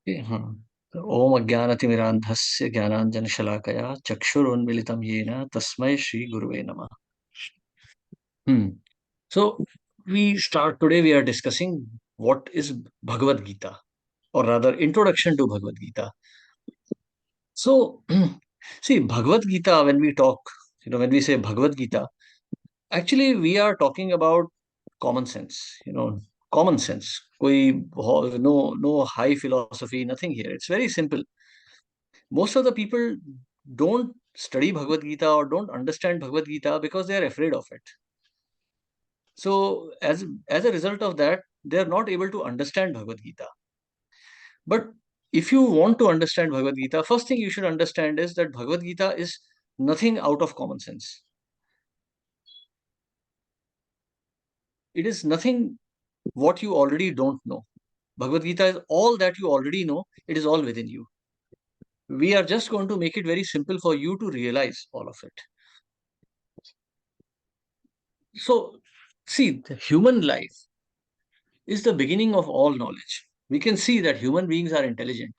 ओम अज्ञानतिमिरान्धस्य ज्ञानाञ्जनशलाकया चक्षुरुन्मिलितं येन तस्मै श्री गुरुवे नमः. Hmm. So we are discussing what is Bhagavad Gita, or rather introduction to Bhagavad Gita. So see, Bhagavad Gita, when we talk, when we say Bhagavad Gita, actually we are talking about common sense, common sense. No high philosophy, nothing here. It's very simple. Most of the people don't study Bhagavad Gita or don't understand Bhagavad Gita because they are afraid of it. So as a result of that, they are not able to understand Bhagavad Gita. But if you want to understand Bhagavad Gita, first thing you should understand is that Bhagavad Gita is nothing out of common sense. It is nothing what you already don't know. Bhagavad Gita is all that you already know. It is all within you. We are just going to make it very simple for you to realize all of it. So, see, the human life is the beginning of all knowledge. We can see that human beings are intelligent.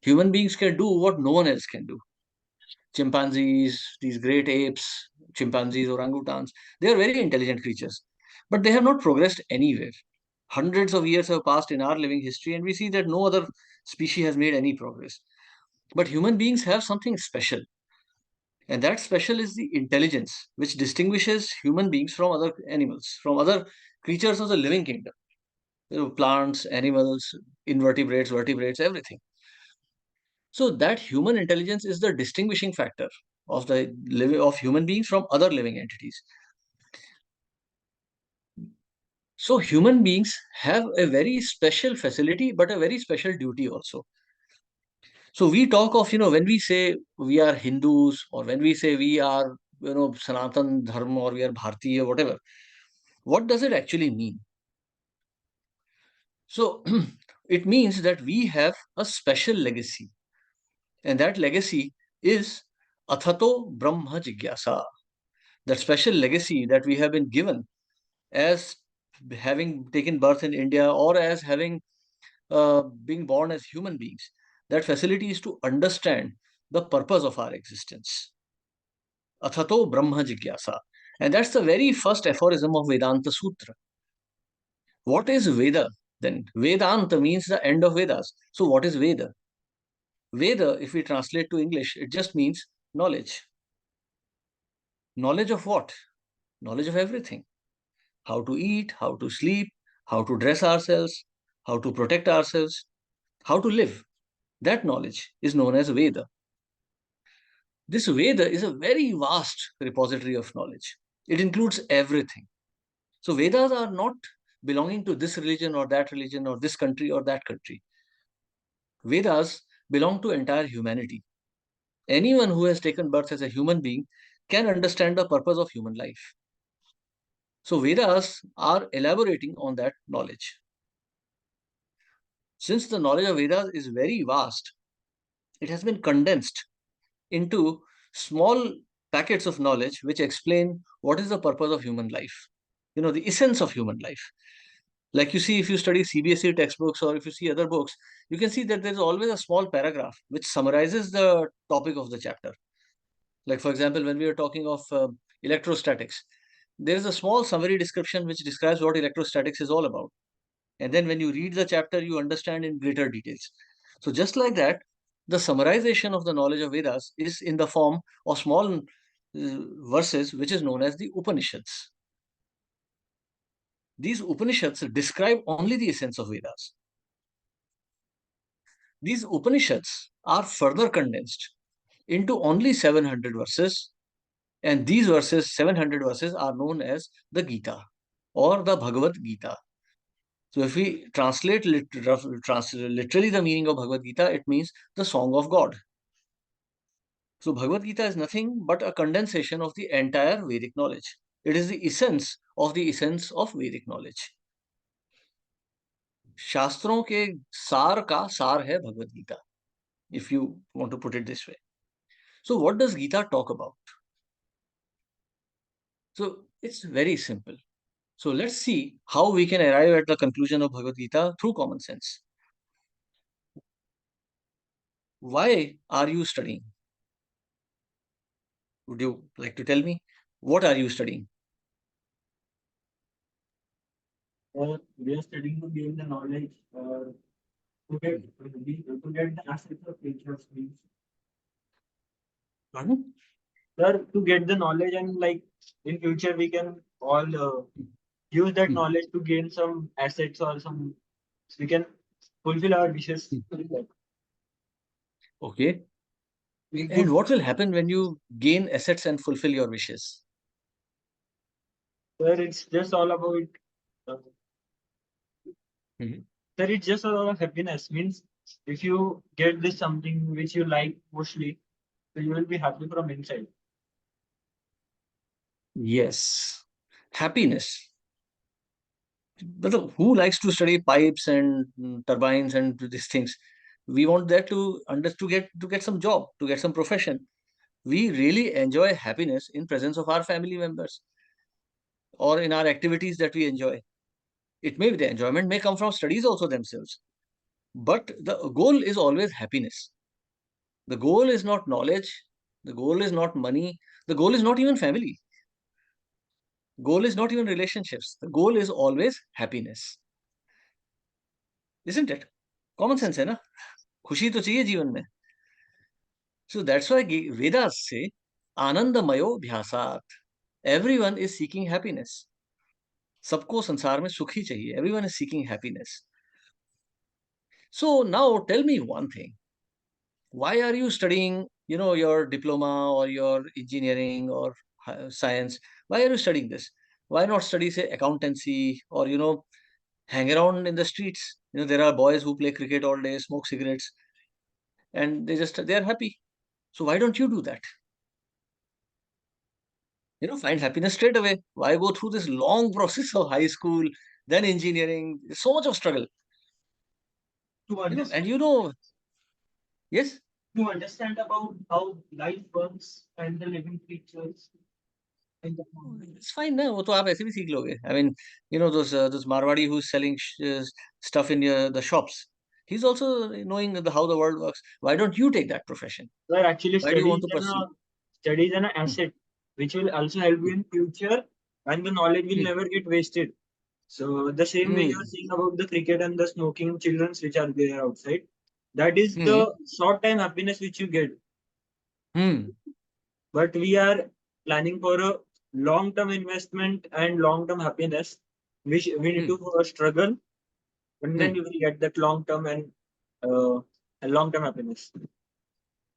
Human beings can do what no one else can do. Chimpanzees, these great apes, chimpanzees, orangutans, they are very intelligent creatures, but they have not progressed anywhere. Hundreds of years have passed in our living history, and we see that no other species has made any progress. But human beings have something special, and that special is the intelligence which distinguishes human beings from other animals, from other creatures of the living kingdom. Plants, animals, invertebrates, vertebrates, everything. So that human intelligence is the distinguishing factor of of human beings from other living entities. So human beings have a very special facility, but a very special duty also. So we talk of, when we say we are Hindus, or when we say we are, Sanatan Dharma, or we are Bharatiya, whatever, what does it actually mean? So it means that we have a special legacy, and that legacy is Athato Brahma Jigyasa. That special legacy that we have been given as having taken birth in India, or as having being born as human beings. That facility is to understand the purpose of our existence. Athato Brahma Jigyasa. And that's the very first aphorism of Vedanta Sutra. What is Veda then? Vedanta means the end of Vedas. So what is Veda? Veda, if we translate to English, it just means knowledge. Knowledge of what? Knowledge of everything. How to eat, how to sleep, how to dress ourselves, how to protect ourselves, how to live. That knowledge is known as Veda. This Veda is a very vast repository of knowledge. It includes everything. So Vedas are not belonging to this religion or that religion or this country or that country. Vedas belong to entire humanity. Anyone who has taken birth as a human being can understand the purpose of human life. So Vedas are elaborating on that knowledge. Since the knowledge of Vedas is very vast, it has been condensed into small packets of knowledge which explain what is the purpose of human life, the essence of human life. Like you see, if you study CBSE textbooks or if you see other books, you can see that there's always a small paragraph which summarizes the topic of the chapter. Like, for example, when we are talking of electrostatics, there is a small summary description which describes what electrostatics is all about. And then when you read the chapter, you understand in greater details. So just like that, the summarization of the knowledge of Vedas is in the form of small verses, which is known as the Upanishads. These Upanishads describe only the essence of Vedas. These Upanishads are further condensed into only 700 verses, and these verses, 700 verses, are known as the Gita or the Bhagavad Gita. So if we translate literally the meaning of Bhagavad Gita, it means the song of God. So Bhagavad Gita is nothing but a condensation of the entire Vedic knowledge. It is the essence of Vedic knowledge. शास्त्रों के सार का सार है Bhagavad Gita, if you want to put it this way. So what does Gita talk about? So it's very simple. So let's see how we can arrive at the conclusion of Bhagavad Gita through common sense. Why are you studying? Would you like to tell me? What are you studying? We are studying to gain the knowledge, to get the assets of future skills. Pardon? Sir, to get the knowledge and like in future we can all use that Hmm. knowledge to gain some assets or some we can fulfill our wishes. Hmm. Okay. We And good. what will happen when you gain assets and fulfill your wishes? Sir, it's just all about uh, Mhm. sir, it's just all about happiness. Means if you get this something which you like mostly, so you will be happy from inside. Yes. Happiness. But who likes to study pipes and turbines and these things? We want that to get some job, to get some profession. We really enjoy happiness in presence of our family members or in our activities that we enjoy. It may be the enjoyment may come from studies also themselves, but the goal is always happiness. The goal is not knowledge. The goal is not money. The goal is not even family. Goal is not even relationships. The goal is always happiness, isn't it? Common sense है ना? खुशी तो चाहिए जीवन में. So that's why Vedas say आनंदमयो ध्यासात. Everyone is seeking happiness. सबको संसार में सुख ही चाहिए. Everyone is seeking happiness. So now tell me one thing. Why are you studying, your diploma or your engineering or science? Why are you studying this? Why not study, say, accountancy or, hang around in the streets? There are boys who play cricket all day, smoke cigarettes, and they are happy. So why don't you do that? Find happiness straight away. Why go through this long process of high school, then engineering? So much of struggle, To and understand yes. to understand about how life works and the living creatures in the planet. It's fine ना वो तो आप ऐसे भी सीख लोगे. I mean, those Marwadi who's selling stuff in the shops. He's also knowing how the world works. Why don't you take that profession? Where actually Why do you want to pursue? studies an Hmm, asset which will also help you in future and the knowledge will hmm, never get wasted. So the same way you're hmm, saying about the cricket and the smoking childrens which are there outside, that is hmm, the short time happiness which you get. hmm, But we are planning for a long term investment and long term happiness, which we need hmm, to struggle, and then hmm. you will get that long term and uh, long term happiness.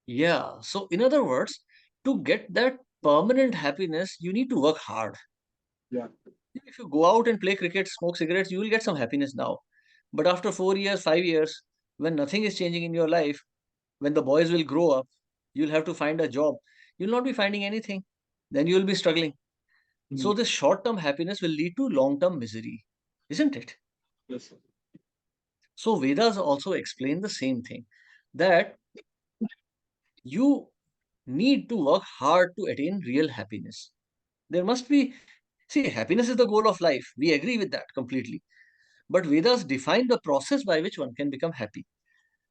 Yeah. So in other words, to get that permanent happiness, you need to work hard. Yeah. If you go out and play cricket, smoke cigarettes, you will get some happiness now. But after 4 years, 5 years, when nothing is changing in your life, when the boys will grow up, you'll have to find a job. You'll not be finding anything. Then you'll be struggling. Mm. So this short-term happiness will lead to long-term misery, isn't it? Yes. So Vedas also explain the same thing, that you need to work hard to attain real happiness. There must be, see, happiness is the goal of life. We agree with that completely. But Vedas define the process by which one can become happy.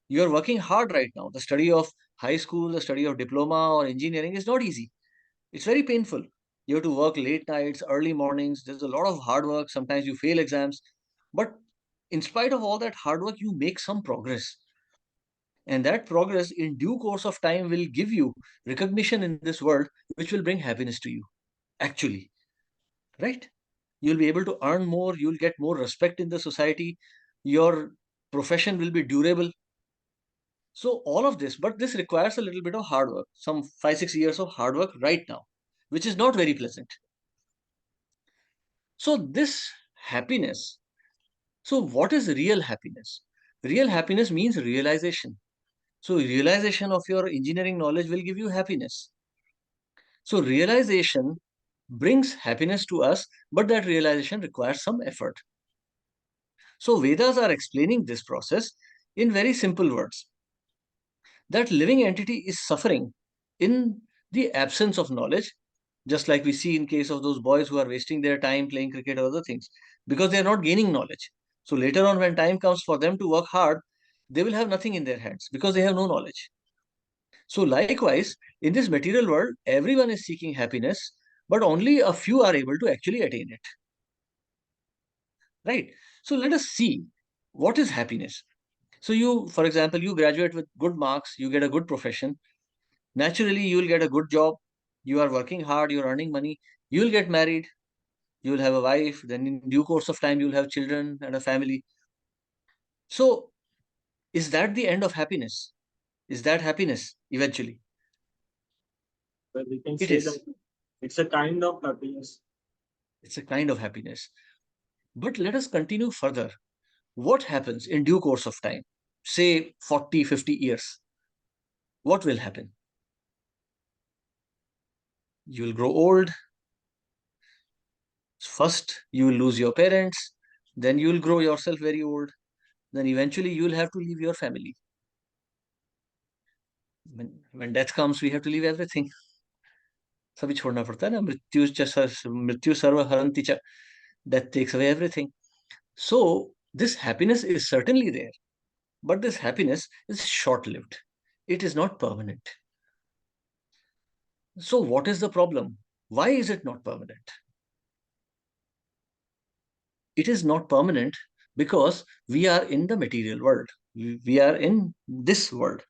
You are working hard right now. The study of high school, the study of diploma or engineering is not easy. It's very painful. You have to work late nights, early mornings. There's a lot of hard work. Sometimes you fail exams. But in spite of all that hard work, you make some progress. And that progress, in due course of time, will give you recognition in this world, which will bring happiness to you. Actually, right? You'll be able to earn more. You'll get more respect in the society. Your profession will be durable. So, all of this, but this requires a little bit of hard work, some 5, 6 years of hard work right now, which is not very pleasant. So, this happiness. So, what is real happiness? Real happiness means realization. So, realization of your engineering knowledge will give you happiness. So, realization brings happiness to us, but that realization requires some effort. So, Vedas are explaining this process in very simple words, that living entity is suffering in the absence of knowledge, just like we see in case of those boys who are wasting their time playing cricket or other things, because they are not gaining knowledge. So later on, when time comes for them to work hard, they will have nothing in their hands because they have no knowledge. So likewise, in this material world, everyone is seeking happiness, but only a few are able to actually attain it. Right? So let us see what is happiness. So you, for example, you graduate with good marks, you get a good profession. Naturally, you will get a good job. You are working hard, you're earning money. You will get married, you will have a wife, then in due course of time, you will have children and a family. So is that the end of happiness? Is that happiness eventually? But we can It say is. that it's a kind of happiness. It's a kind of happiness. But let us continue further. What happens in due course of time? Say 40, 50 years. What will happen? You will grow old. First, you will lose your parents. Then you will grow yourself very old. Then eventually you will have to leave your family. When death comes, we have to leave everything. सभी छोड़ना पड़ता है ना मृत्यु सर्व हरंति च. Death takes away everything. So this happiness is certainly there, but this happiness is short-lived. It is not permanent. So what is the problem? Why is it not permanent? It is not permanent because we are in the material world. We are in this world,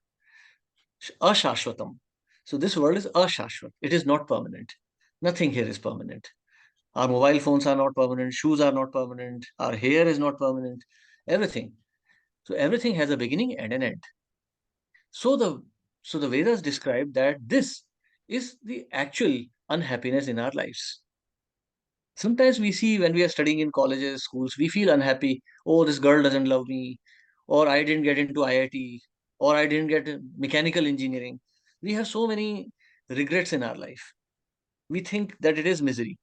ashashvatam. So this world is ashashvat. It is not permanent. Nothing here is permanent. Our mobile phones are not permanent, shoes are not permanent, our hair is not permanent, everything. So everything has a beginning and an end. So the Vedas describe that this is the actual unhappiness in our lives. Sometimes we see when we are studying in colleges, schools, we feel unhappy. Oh, this girl doesn't love me, or I didn't get into IIT, or I didn't get mechanical engineering. We have so many regrets in our life. We think that it is misery.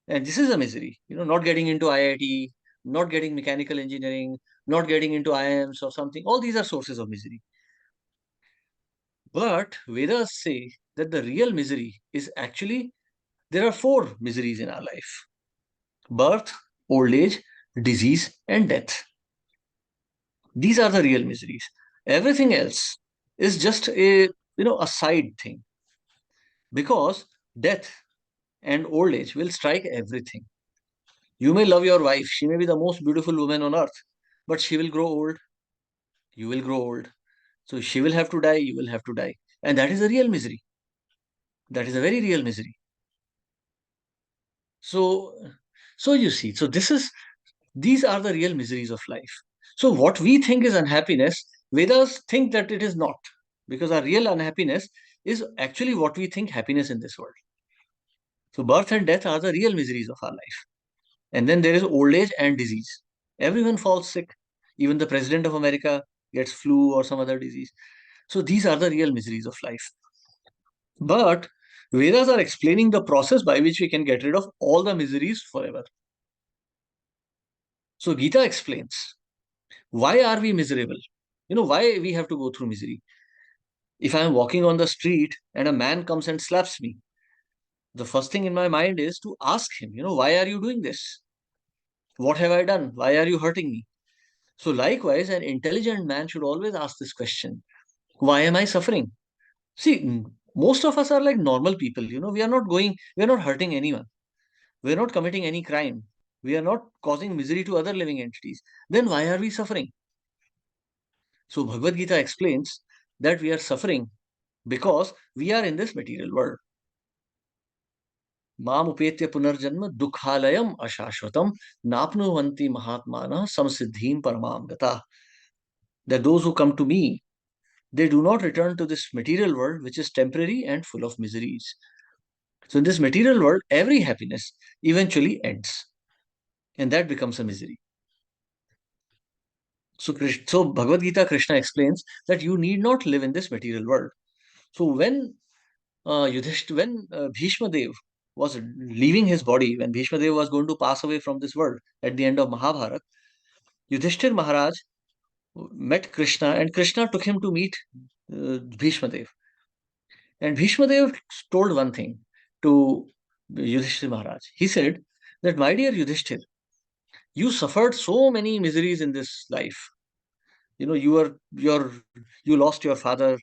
And this is a misery, not getting into IIT, not getting mechanical engineering, not getting into IIMs or something. All these are sources of misery. But Vedas say that the real misery is actually there are four miseries in our life: birth, old age, disease, and death. These are the real miseries. Everything else is just a side thing, because death and old age will strike everything. You may love your wife, she may be the most beautiful woman on earth, but she will grow old, you will grow old. So she will have to die, you will have to die. And that is a real misery. That is a very real misery. So, so you see, so these are the real miseries of life. So what we think is unhappiness, Vedas think that it is not, because our real unhappiness is actually what we think happiness in this world. So birth and death are the real miseries of our life. And then there is old age and disease. Everyone falls sick. Even the president of America gets flu or some other disease. So these are the real miseries of life. But Vedas are explaining the process by which we can get rid of all the miseries forever. So Gita explains why are we miserable? Why we have to go through misery. If I am walking on the street and a man comes and slaps me, the first thing in my mind is to ask him, why are you doing this? What have I done? Why are you hurting me? So likewise, an intelligent man should always ask this question: why am I suffering? See, most of us are like normal people. We are not hurting anyone. We are not committing any crime. We are not causing misery to other living entities. Then why are we suffering? So Bhagavad Gita explains that we are suffering because we are in this material world. Mam upetya punarjanma dukhalayam ashashvatam napnuvanti mahatmana samsiddhim paramam gata. That those who come to me, they do not return to this material world, which is temporary and full of miseries. So in this material world, every happiness eventually ends, and that becomes a misery. So Bhagavad Gita, Krishna explains that you need not live in this material world. So when Bhishma Dev was leaving his body, when Bhishma Dev was going to pass away from this world at the end of Mahabharata, Yudhishthir Maharaj met Krishna, and Krishna took him to meet Bhishma Dev. And Bhishma Dev told one thing to Yudhishthir Maharaj. He said that, my dear Yudhishthir, you suffered so many miseries in this life. You lost your father,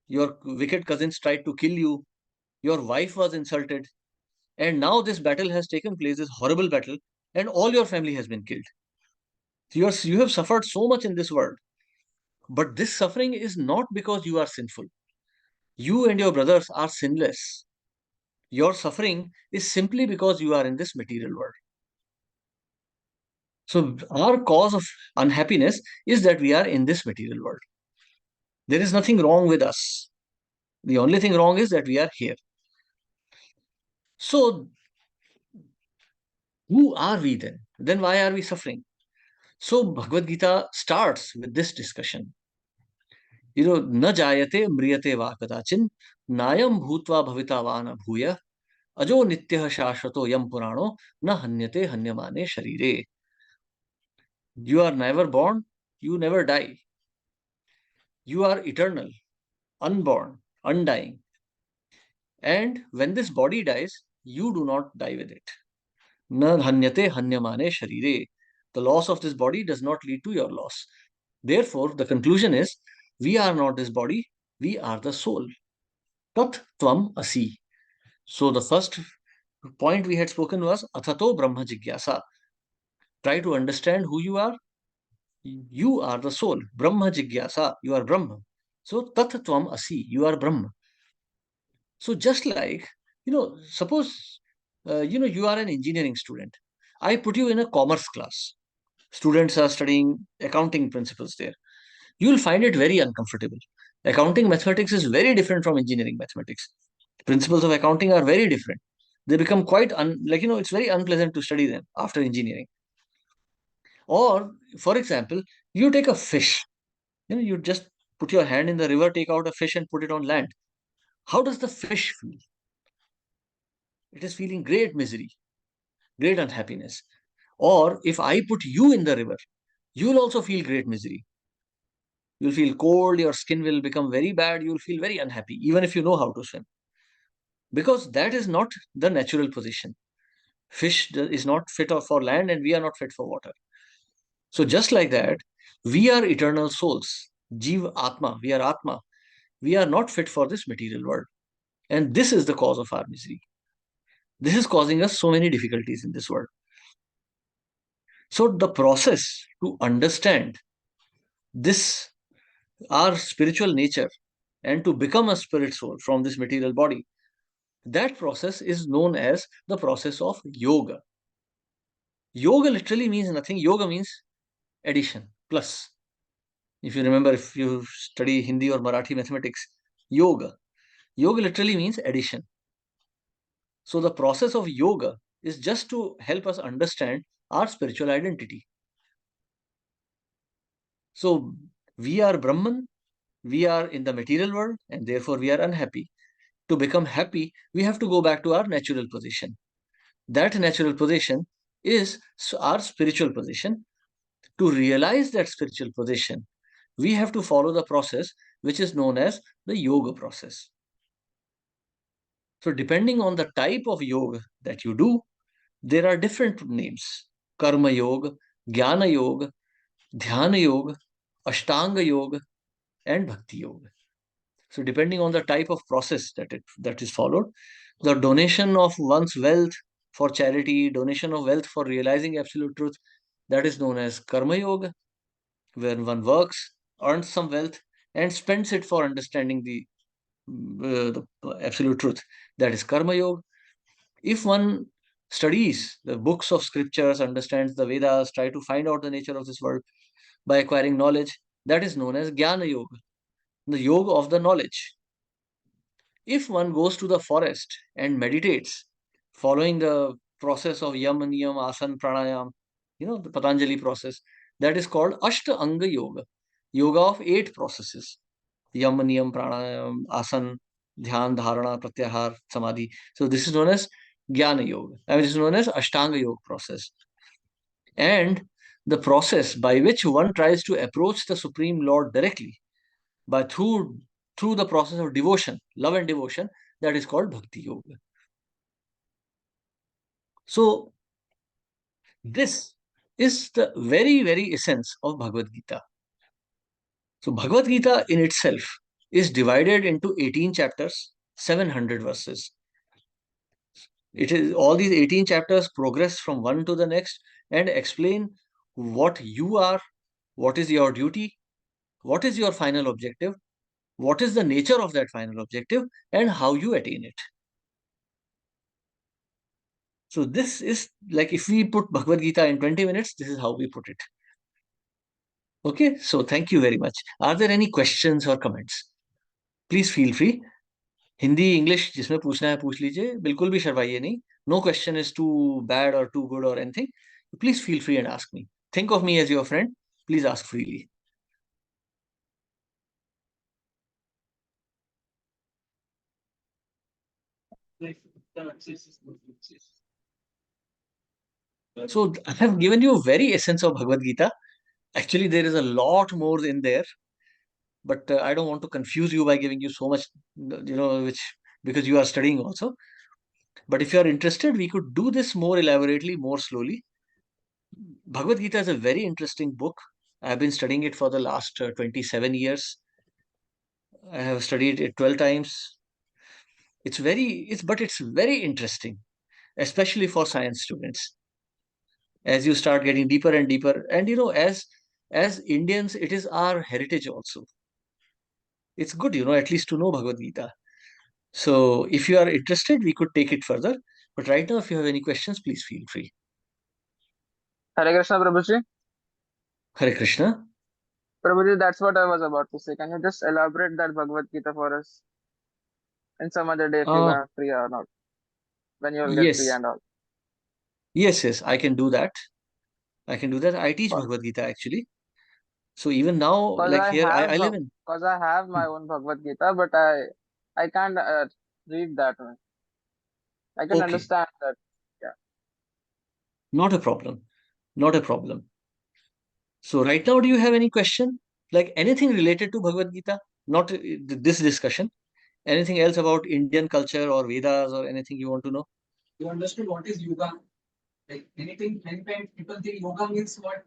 Your wicked cousins tried to kill you. Your wife was insulted. And now this battle has taken place, this horrible battle, and all your family has been killed. You have suffered so much in this world. But this suffering is not because you are sinful. You and your brothers are sinless. Your suffering is simply because you are in this material world. So, our cause of unhappiness is that we are in this material world. There is nothing wrong with us. The only thing wrong is that we are here. So, who are we then? Then why are we suffering? So, Bhagavad Gita starts with this discussion. न जायते म्रियते वा कदाचिन नायम भूत्वा भवितावान भूय अजो नित्यः शाश्वतो यम पुराणो न हन्यते हन्यमाने शरीरे. You are never born, you never die. You are eternal, unborn, undying. And when this body dies, you do not die with it. Na hanyate hanyamane sharire. The loss of this body does not lead to your loss. Therefore, the conclusion is we are not this body, we are the soul. Tat tvam asi. So the first point we had spoken was athato brahma jigyasa. Try to understand who you are. You are the soul. Brahma jigyasa. You are Brahma. So tat tvam asi. You are Brahma. So just like, suppose, you are an engineering student. I put you in a commerce class. Students are studying accounting principles there. You will find it very uncomfortable. Accounting mathematics is very different from engineering mathematics. Principles of accounting are very different. They become quite, it's very unpleasant to study them after engineering. Or, for example, you take a fish. You just put your hand in the river, take out a fish and put it on land. How does the fish feel? It is feeling great misery, great unhappiness. Or if I put you in the river, you will also feel great misery. You'll feel cold, your skin will become very bad, you'll feel very unhappy, even if you know how to swim. Because that is not the natural position. Fish is not fit for land, and we are not fit for water. So, just like that, we are eternal souls. Jiva Atma, we are Atma. We are not fit for this material world. And this is the cause of our misery. This is causing us so many difficulties in this world. So, the process to understand this, our spiritual nature, and to become a spirit soul from this material body, that process is known as the process of yoga. Yoga literally means nothing. Yoga means addition, plus. If you remember, if you study Hindi or Marathi mathematics, yoga. Yoga literally means addition. So the process of yoga is just to help us understand our spiritual identity. So we are Brahman, we are in the material world, and therefore we are unhappy. To become happy, we have to go back to our natural position. That natural position is our spiritual position. To realize that spiritual position, we have to follow the process which is known as the yoga process. So, depending on the type of yoga that you do, there are different names: Karma Yoga, Jnana Yoga, Dhyana Yoga, Ashtanga Yoga, and Bhakti Yoga. So, depending on the type of process that is followed, the donation of one's wealth for charity, donation of wealth for realizing absolute truth, that is known as Karma Yoga, where one works, earns some wealth, and spends it for understanding the absolute truth. That is Karma Yoga. If one studies the books of scriptures, understands the Vedas, try to find out the nature of this world by acquiring knowledge, that is known as Jnana Yoga, the yoga of the knowledge. If one goes to the forest and meditates, following the process of Yam, Niyam, Asan, Pranayam, the Patanjali process, that is called Ashta Anga Yoga, yoga of 8 processes: Yam, Niyam, Pranayam, Asan, Dhyan, Dharana, Pratyahar, Samadhi. So this is known as Jnana Yoga. This is known as Ashtanga Yoga process. And the process by which one tries to approach the Supreme Lord directly, but through the process of devotion, love and devotion, that is called Bhakti Yoga. So this is the very, very essence of Bhagavad Gita. So Bhagavad Gita in itself is divided into 18 chapters, 700 verses. It is all these 18 chapters progress from one to the next and explain what you are, what is your duty, what is your final objective, what is the nature of that final objective, and how you attain it. So this is like if we put Bhagavad Gita in 20 minutes, this is how we put it. Okay, so thank you very much. Are there any questions or comments? Please feel free. Hindi English जिसमें पूछना है पूछ लीजिए, बिल्कुल भी शर्माइए नहीं. No question is too bad or too good or anything. Please feel free and ask me. Think of me as your friend. Please ask freely. So I have given you a very essence of Bhagavad Gita. Actually, there is a lot more in there, but I don't want to confuse you by giving you so much, which because you are studying also. But if you are interested, we could do this more elaborately, more slowly. Bhagavad Gita is a very interesting book. I have been studying it for the last 27 years. I have studied it 12 times. It's very interesting, especially for science students. As you start getting deeper and deeper, and as Indians, it is our heritage also. It's good, at least to know Bhagavad Gita. So if you are interested, we could take it further. But right now, if you have any questions, please feel free. Hare Krishna, Prabhuji. Hare Krishna. Prabhuji, that's what I was about to say. Can you just elaborate that Bhagavad Gita for us in some other day if you Uh, are free or not? When you will get free yes, and all. yes, I can do that. I can do that. I teach Bhagavad Gita actually. So even now, Cause like I here, have, I live in. cause I have my own Bhagavad Gita, but I can't read that one. I can Okay, understand that. Yeah. not a problem. Not a problem. So right now, do you have any question? Like anything related to Bhagavad Gita? Not this discussion. Anything else about Indian culture or Vedas or anything you want to know? You understood what is yoga? Like anything, many times people think yoga means what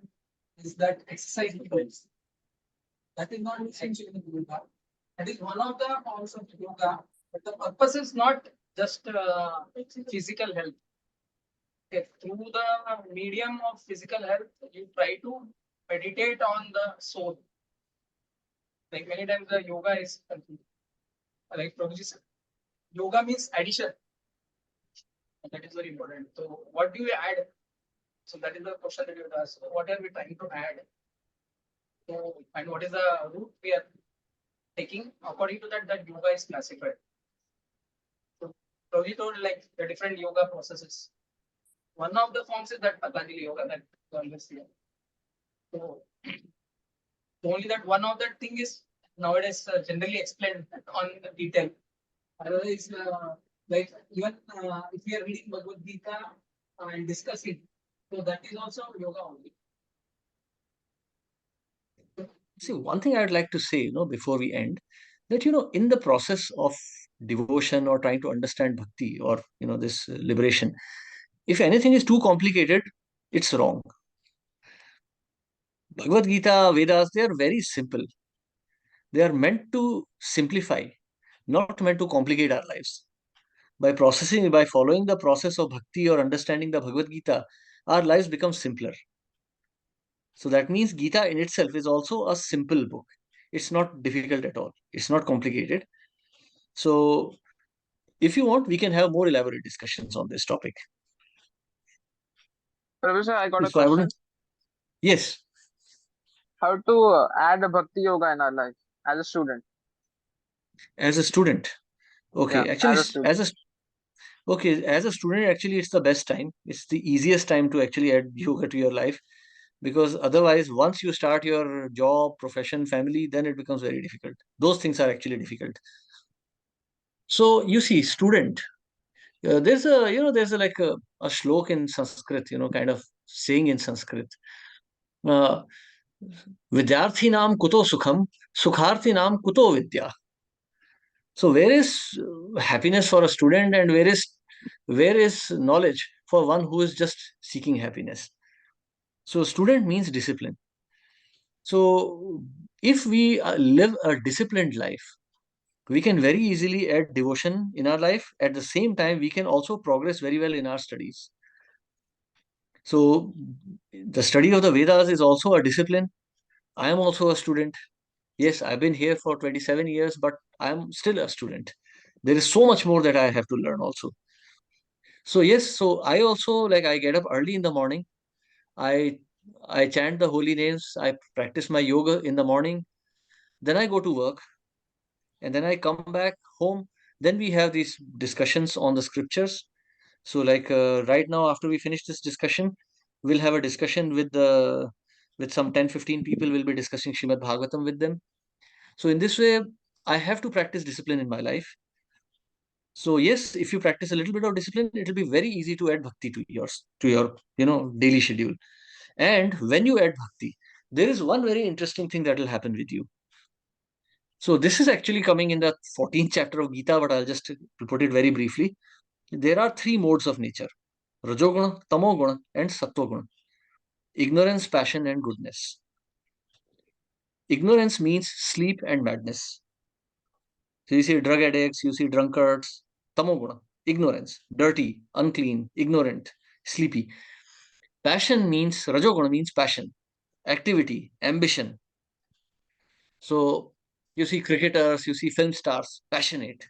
is that exercise methods. That is not essentially yoga. That is one of the forms of yoga, but the purpose is not just physical health. Okay, through the medium of physical health, you try to meditate on the soul. Like many times the yoga is confused. Like Prabhuji said, yoga means addition. And that is very important. So what do you add? So that is the question that you would ask. So what are we trying to add? So, and what is the route we are taking? According to that, that yoga is classified. So Prabhuji told like the different yoga processes. One of the forms is that Patanjali yoga that you always see. So only that one of that thing is nowadays generally explained on detail. Otherwise, like even if we are reading Bhagavad Gita and discussing, so that is also yoga only. See, one thing I'd like to say, before we end, that, in the process of devotion or trying to understand bhakti or, this liberation, if anything is too complicated, it's wrong. Bhagavad Gita, Vedas, they are very simple. They are meant to simplify, not meant to complicate our lives. By following the process of bhakti or understanding the Bhagavad Gita, our lives become simpler. So that means Gita in itself is also a simple book. It's not difficult at all. It's not complicated. So if you want, we can have more elaborate discussions on this topic. Prabhuji, I got a So I question. wouldn't. Yes, How to add a bhakti yoga in our life as a student? as a student. Yeah, Okay, actually, as a student. as a student, actually, it's the best time. It's the easiest time to actually add yoga to your life, because otherwise, once you start your job, profession, family, then it becomes very difficult. Those things are actually difficult. So you see, student, there's a like a shlok in Sanskrit, kind of saying in Sanskrit. Uh, Vidyarthi naam kuto sukham, sukharthi naam kuto vidya. So where is happiness for a student, and where is knowledge for one who is just seeking happiness? So student means discipline. So if we live a disciplined life, We can very easily add devotion in our life. At the same time, we can also progress very well in our studies. So, the study of the Vedas is also a discipline. I am also a student. Yes, I've been here for 27 years, but I'm still a student. There is so much more that I have to learn also. So, yes, so I also like I get up early in the morning. I I chant the holy names. I practice my yoga in the morning. Then I go to work and then I come back home. Then we have these discussions on the scriptures. So, like right now, after we finish this discussion, we'll have a discussion with some 10-15 people. We'll be discussing Shrimad Bhagavatam with them. So, in this way, I have to practice discipline in my life. So, yes, if you practice a little bit of discipline, it will be very easy to add bhakti to your daily schedule. And when you add bhakti, there is one very interesting thing that will happen with you. So, this is actually coming in the 14th chapter of Gita, but I'll just put it very briefly. There are three modes of nature: Rajoguna, Tamoguna, and Sattoguna. Ignorance, passion, and goodness. Ignorance means sleep and madness. So you see drug addicts, you see drunkards. Tamoguna, ignorance, dirty, unclean, ignorant, sleepy. Passion means, Rajoguna means passion, activity, ambition. So you see cricketers, you see film stars, passionate.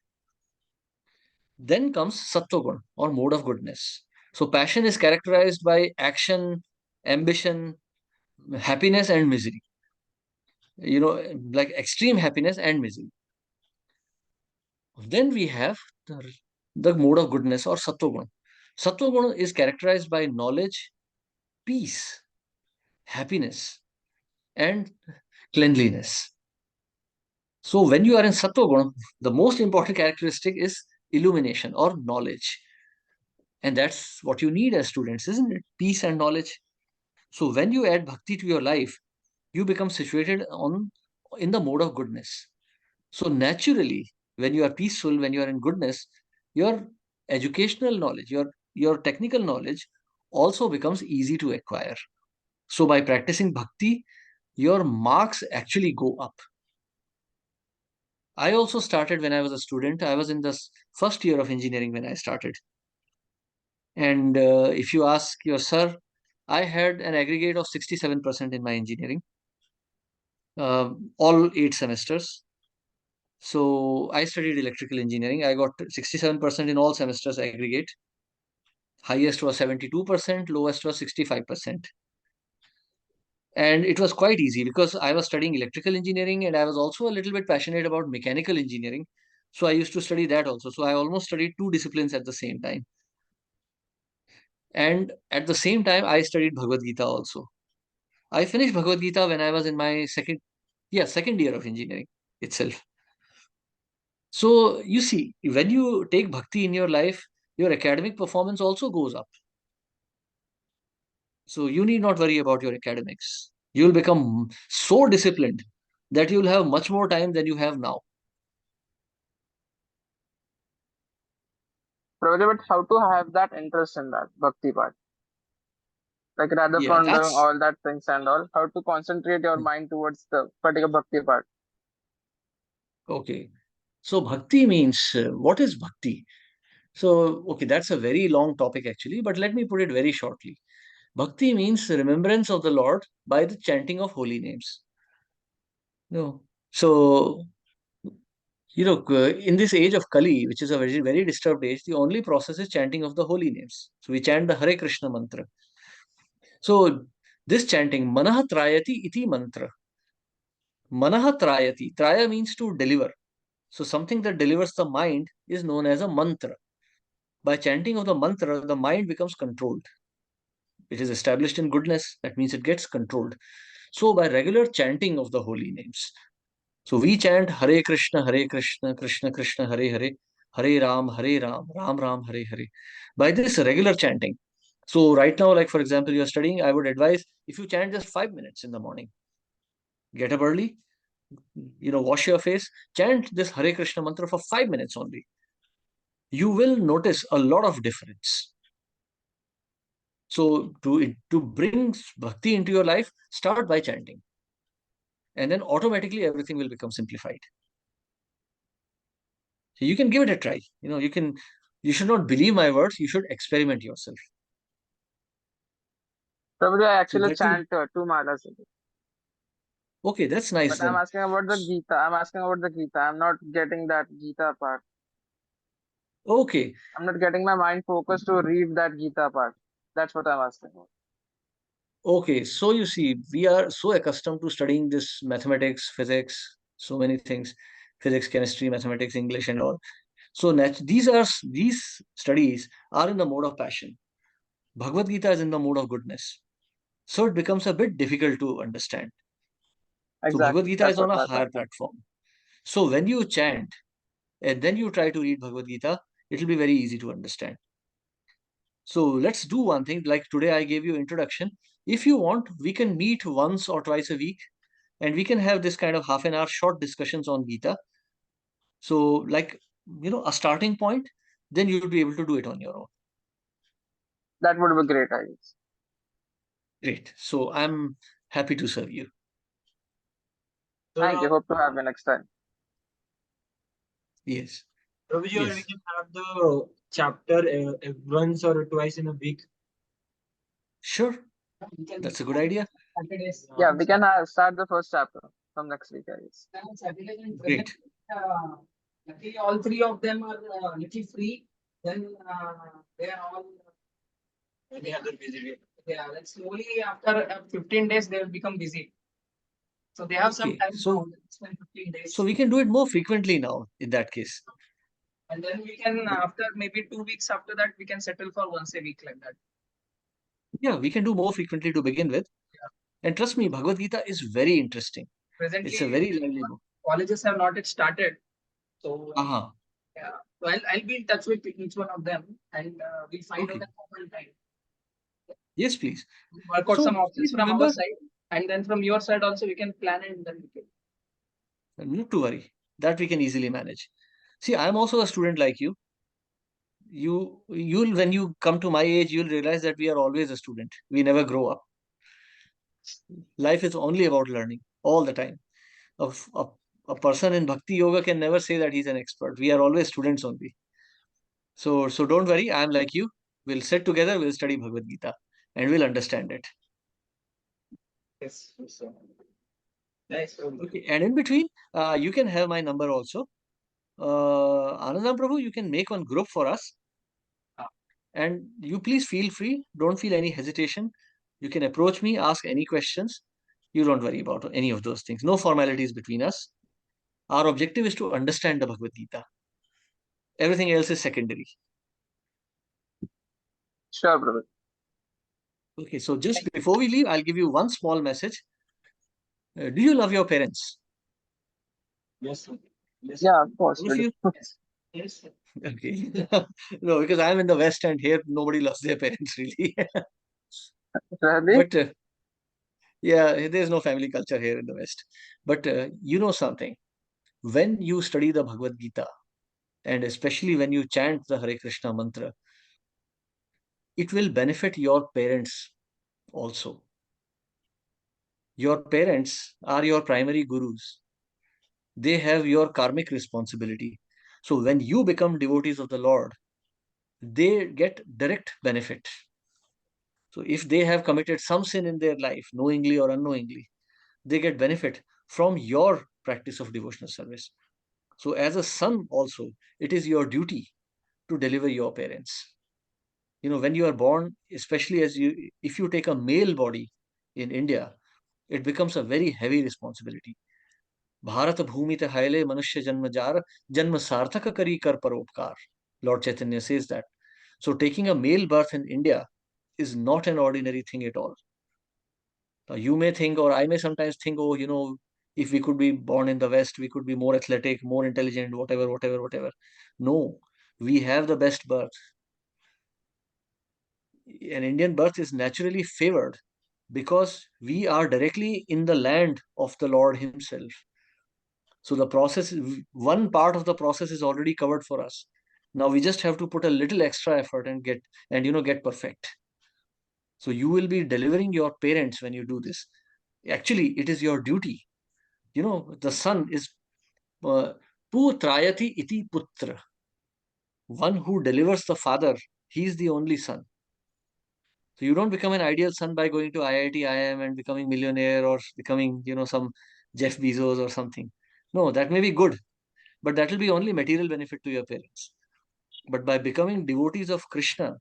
Then comes Sattoguna or mode of goodness. So passion is characterized by action, ambition, happiness, and misery. Like extreme happiness and misery. Then we have the mode of goodness or Sattoguna. Sattoguna is characterized by knowledge, peace, happiness, and cleanliness. So when you are in Sattoguna, the most important characteristic is illumination or knowledge. And that's what you need as students, isn't it? Peace and knowledge. So when you add bhakti to your life, you become situated in the mode of goodness. So naturally, when you are peaceful, when you are in goodness, your educational knowledge, your technical knowledge also becomes easy to acquire. So by practicing bhakti, your marks actually go up. I also started when I was a student. I was in the first year of engineering when I started. And if you ask your sir, I had an aggregate of 67% in my engineering, all 8 semesters. So I studied electrical engineering. I got 67% in all semesters aggregate. Highest was 72%, lowest was 65%. And it was quite easy because I was studying electrical engineering and I was also a little bit passionate about mechanical engineering. So I used to study that also. So I almost studied two disciplines at the same time. And at the same time, I studied Bhagavad Gita also. I finished Bhagavad Gita when I was in my second year of engineering itself. So you see, when you take bhakti in your life, your academic performance also goes up. So you need not worry about your academics. You'll become so disciplined that you'll have much more time than you have now. Probably, but how to have that interest in that bhakti part? Like rather Yeah, from doing that's all that things and all, how to concentrate your mind towards the particular bhakti part? okay. So bhakti means what is bhakti? So, okay, that's a very long topic actually, but let me put it very shortly. Bhakti means remembrance of the Lord by the chanting of holy names. No. So, in this age of Kali, which is a very, very disturbed age, the only process is chanting of the holy names. So, we chant the Hare Krishna mantra. So, this chanting, Manaha Trayati iti mantra. Manaha Trayati. Traya means to deliver. So, something that delivers the mind is known as a mantra. By chanting of the mantra, the mind becomes controlled. It is established in goodness. That means it gets controlled. So, by regular chanting of the holy names, so we chant Hare Krishna, Krishna Krishna, Hare Hare, Hare Ram, Ram Ram, Hare Hare. By this regular chanting. So right now, like for example, you're studying, I would advise if you chant just 5 minutes in the morning, get up early, wash your face, chant this Hare Krishna mantra for 5 minutes only. You will notice a lot of difference. So to bring bhakti into your life, start by chanting. And then automatically everything will become simplified. You can give it a try. You should not believe my words. You should experiment yourself. Prabhuji, I So actually that will, chant two malas a day. okay, that's nice But I'm then. asking about the Gita. I'm asking about the Gita. I'm not getting that Gita part. Okay, I'm not getting my mind focused to read that Gita part. That's what I'm asking about. okay. So you see, we are so accustomed to studying this mathematics, physics, so many things, physics, chemistry, mathematics, English, and all. So these studies are in the mode of passion. Bhagavad Gita is in the mode of goodness. So it becomes a bit difficult to understand. So Bhagavad Exactly. Gita That's is on what a my higher point. platform. So when you chant and then you try to read Bhagavad Gita, it will be very easy to understand. So let's do one thing. Like today, I gave you introduction. If you want, we can meet once or twice a week, and we can have this kind of half an hour short discussions on Gita. So, like a starting point, then you'll be able to do it on your own. That would be great, I guess. Great. So I'm happy to serve you. So Thank you. now, Hope to have you next time. Yes. Prabhuji, or we Yes. can have the chapter once or twice in a week. Sure. We can That's a good idea. Saturdays. Yeah, we can start the first chapter from next week, I guess. Saturdays and present. Great. Luckily, all three of them are little free. Then they are all they are busy. Yeah, then slowly after 15 days they will become busy. So they have some Okay. time now. Spend 15 So days, we can do it more frequently now in that case. and then we can But after maybe 2 weeks after that we can settle for once a week like that. yeah, we can do more frequently to begin with. Yeah. And trust me, Bhagavad Gita is very interesting. It's a Presently, very lively book. colleges have not yet started. So Uh-huh. yeah, so I'll be in touch with each one of them, and we'll find out Okay. a common time. Yes, please. Work out So some options please from our remember, side, and then from your side also we can plan and then we can. not to worry, that we can easily manage. See, I'm also a student like you. You'll when you come to my age, you'll realize that we are always a student. We never grow up. Life is only about learning all the time. A person in bhakti yoga can never say that he's an expert. We are always students only. So don't worry, I'm like you. We'll sit together, we'll study Bhagavad Gita, and we'll understand it. Yes, so nice. Okay, and in between, you can have my number also. Anandam Prabhu, you can make one group for us, and you please feel free. Don't feel any hesitation. You can approach me, ask any questions. You don't worry about any of those things. No formalities between us. Our objective is to understand the Bhagavad Gita. Everything else is secondary. Sure, brother. Okay, so just before we leave, I'll give you one small message. Do you love your parents? Yes, sir. Yes, sir. Yeah, of course, All of really. you? Yes. Yes, sir. Okay. No, because I'm in the West and here nobody loves their parents really. Really? But yeah, there's no family culture here in the West. But you know something. When you study the Bhagavad Gita, and especially when you chant the Hare Krishna mantra, it will benefit your parents also. Your parents are your primary gurus. They have your karmic responsibility. So when you become devotees of the Lord, they get direct benefit. So if they have committed some sin in their life, knowingly or unknowingly, they get benefit from your practice of devotional service. So as a son also, it is your duty to deliver your parents. When you are born, especially if you take a male body in India, it becomes a very heavy responsibility. Bharat bhumi te haile manushya janma jar, janma sarthaka kari kar paropkar. Lord Chaitanya says that. So taking a male birth in India is not an ordinary thing at all. You may think, or I may sometimes think, oh, if we could be born in the West, we could be more athletic, more intelligent, whatever, whatever, whatever. No, we have the best birth. An Indian birth is naturally favored because we are directly in the land of the Lord Himself. So the process, one part of the process is already covered for us. Now we just have to put a little extra effort and get perfect. So you will be delivering your parents when you do this. Actually, it is your duty. The son is uh, Putrayati iti putra. One who delivers the father, he is the only son. So you don't become an ideal son by going to IIT, IIM and becoming millionaire or becoming, some Jeff Bezos or something. No, that may be good, but that will be only material benefit to your parents. But by becoming devotees of Krishna,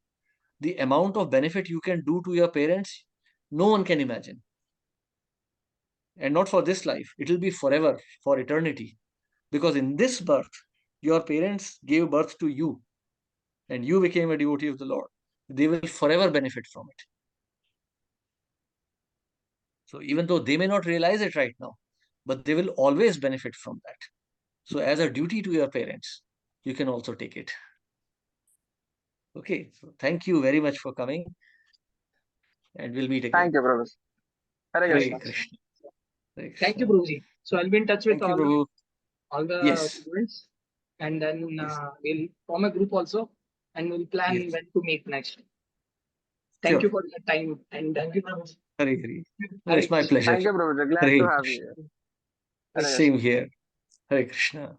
the amount of benefit you can do to your parents, no one can imagine. And not for this life, it will be forever, for eternity. Because in this birth, your parents gave birth to you and you became a devotee of the Lord. They will forever benefit from it. So even though they may not realize it right now, but they will always benefit from that. So as a duty to your parents, you can also take it. Okay, so thank you very much for coming and we'll meet again. Thank you, Prabhu. Hare Hare Krishna. Krishna. Hare Thank you, Krishna. Guruji. So I'll be in touch with Thank you, Prabhu. all the Yes. students, and then Yes. we'll form a group also, and we'll plan Yes. when to meet next. Thank you Sure. for your time, and thank you, Prabhu. Hare Hare. No, Hare it's my Krishna. pleasure. Thank you, Prabhu. Glad to Hare have you Krishna. here. Hare Same Krishna. here. Hare Krishna.